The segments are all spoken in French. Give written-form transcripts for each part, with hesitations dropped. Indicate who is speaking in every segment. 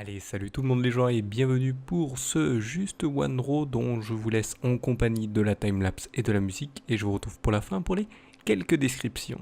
Speaker 1: Allez, salut tout le monde les gens et bienvenue pour ce Juste One Row dont je vous laisse en compagnie de la timelapse et de la musique et je vous retrouve pour la fin pour les quelques descriptions.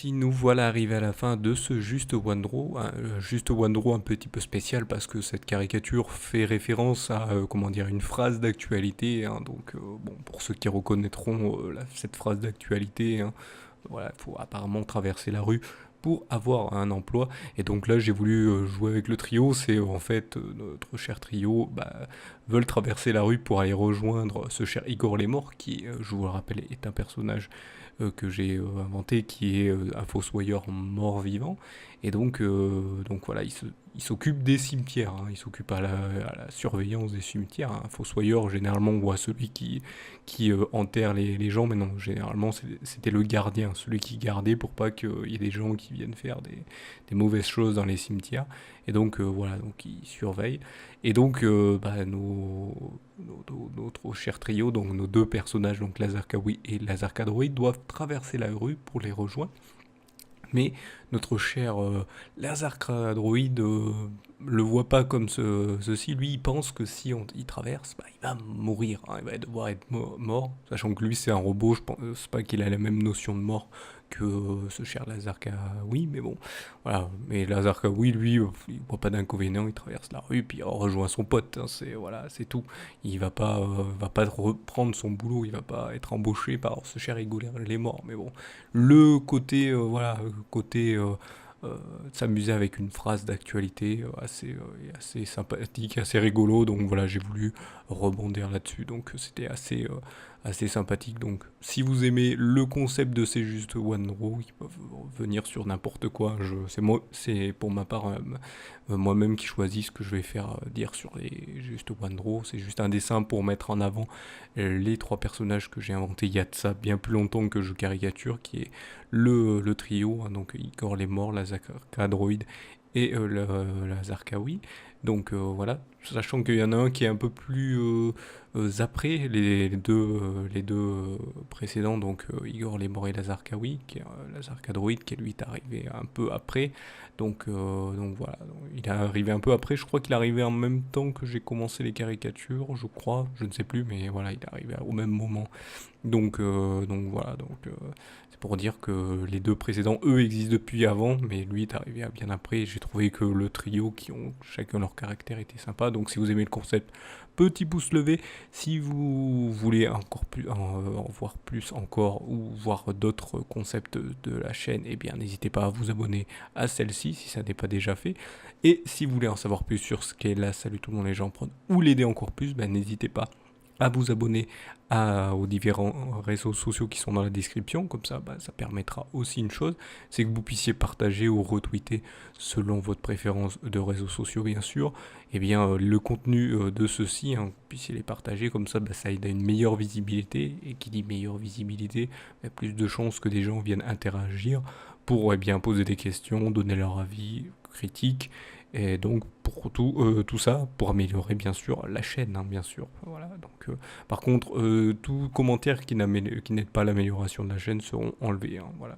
Speaker 1: Nous voilà arrivés à la fin de ce Juste One Draw, Juste One Draw un petit peu spécial parce que cette caricature fait référence à comment dire une phrase d'actualité, hein, donc bon pour ceux qui reconnaîtront cette phrase d'actualité, hein, voilà, il faut apparemment traverser la rue pour avoir un emploi et donc là j'ai voulu jouer avec le trio, c'est en fait notre cher trio veulent traverser la rue pour aller rejoindre ce cher Igor Lemort qui je vous le rappelle est un personnage que j'ai inventé, qui est un fossoyeur mort-vivant. Et donc voilà, il s'occupe des cimetières, hein, il s'occupe à la surveillance des cimetières. Un fossoyeur, généralement, on voit celui qui enterre les gens, mais non, généralement, c'était le gardien, celui qui gardait pour pas qu'il y ait des gens qui viennent faire des mauvaises choses dans les cimetières. Et donc voilà, donc il surveille. Et donc notre cher trio, donc nos deux personnages, donc Lazar Kawi et Lazar Kadroid, doivent traverser la rue pour les rejoindre. Mais notre cher Lazar droïde le voit pas comme ceci. Lui, il pense que si il traverse, bah, il va mourir, hein, il va devoir être mort. Sachant que lui, c'est un robot, je pense pas qu'il a la même notion de mort que ce cher Lazar oui, mais bon, voilà. Mais Lazar oui, lui, il voit pas d'inconvénient, il traverse la rue, puis il rejoint son pote, hein, c'est voilà, c'est tout. Il va pas reprendre son boulot, il va pas être embauché par ce cher Igor les morts, mais bon. Le côté, voilà, côté s'amuser avec une phrase d'actualité assez sympathique, assez rigolo. Donc voilà, j'ai voulu rebondir là-dessus. Donc c'était assez sympathique. Donc si vous aimez le concept de C'est juste One Row, ils peuvent venir sur n'importe quoi. C'est pour ma part moi-même qui choisis ce que je vais faire dire sur les juste One Row. C'est juste un dessin pour mettre en avant les trois personnages que j'ai inventés il y a de ça bien plus longtemps que je caricature, qui est le trio, hein, donc Igor les morts, la Zarka droïde et la Zarkawi. Donc voilà, sachant qu'il y en a un qui est un peu plus après les deux précédents, donc Igor les morts et la Zarkawi, qui est la Zarka droïde, qui lui est arrivé un peu après. Donc voilà, donc, il est arrivé un peu après, je crois qu'il est arrivé en même temps que j'ai commencé les caricatures, je crois, je ne sais plus, mais voilà, il est arrivé au même moment. Donc voilà, c'est pour dire que les deux précédents, eux, existent depuis avant, mais lui est arrivé à bien après. J'ai trouvé que le trio, qui ont chacun leur caractère, était sympa. Donc si vous aimez le concept, petit pouce levé. Si vous voulez encore plus, en voir plus encore, ou voir d'autres concepts de la chaîne, eh bien n'hésitez pas à vous abonner à celle-ci si ça n'est pas déjà fait. Et si vous voulez en savoir plus sur ce qu'est la Salut tout le monde les gens prennent, ou l'aider encore plus, ben n'hésitez pas à vous abonner aux différents réseaux sociaux qui sont dans la description. Comme ça, bah, ça permettra aussi une chose, c'est que vous puissiez partager ou retweeter selon votre préférence de réseaux sociaux, bien sûr, et bien le contenu de ceux-ci, hein, vous puissiez les partager. Comme ça, bah, ça aide à une meilleure visibilité, et qui dit meilleure visibilité, bah, plus de chances que des gens viennent interagir pour bien poser des questions, donner leur avis, critique. Et donc pour tout ça, pour améliorer bien sûr la chaîne, hein, bien sûr. Voilà. Donc, par contre, tout commentaire qui n'aide pas à l'amélioration de la chaîne seront enlevés, hein, voilà.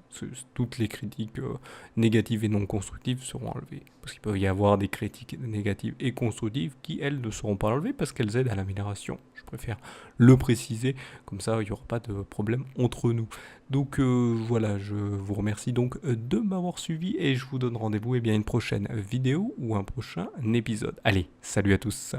Speaker 1: Toutes les critiques négatives et non constructives seront enlevées. Parce qu'il peut y avoir des critiques négatives et constructives qui, elles, ne seront pas enlevées parce qu'elles aident à l'amélioration. Je préfère le préciser, comme ça il n'y aura pas de problème entre nous. Donc voilà, je vous remercie donc de m'avoir suivi, et je vous donne rendez-vous une prochaine vidéo ou un prochain épisode. Allez, salut à tous.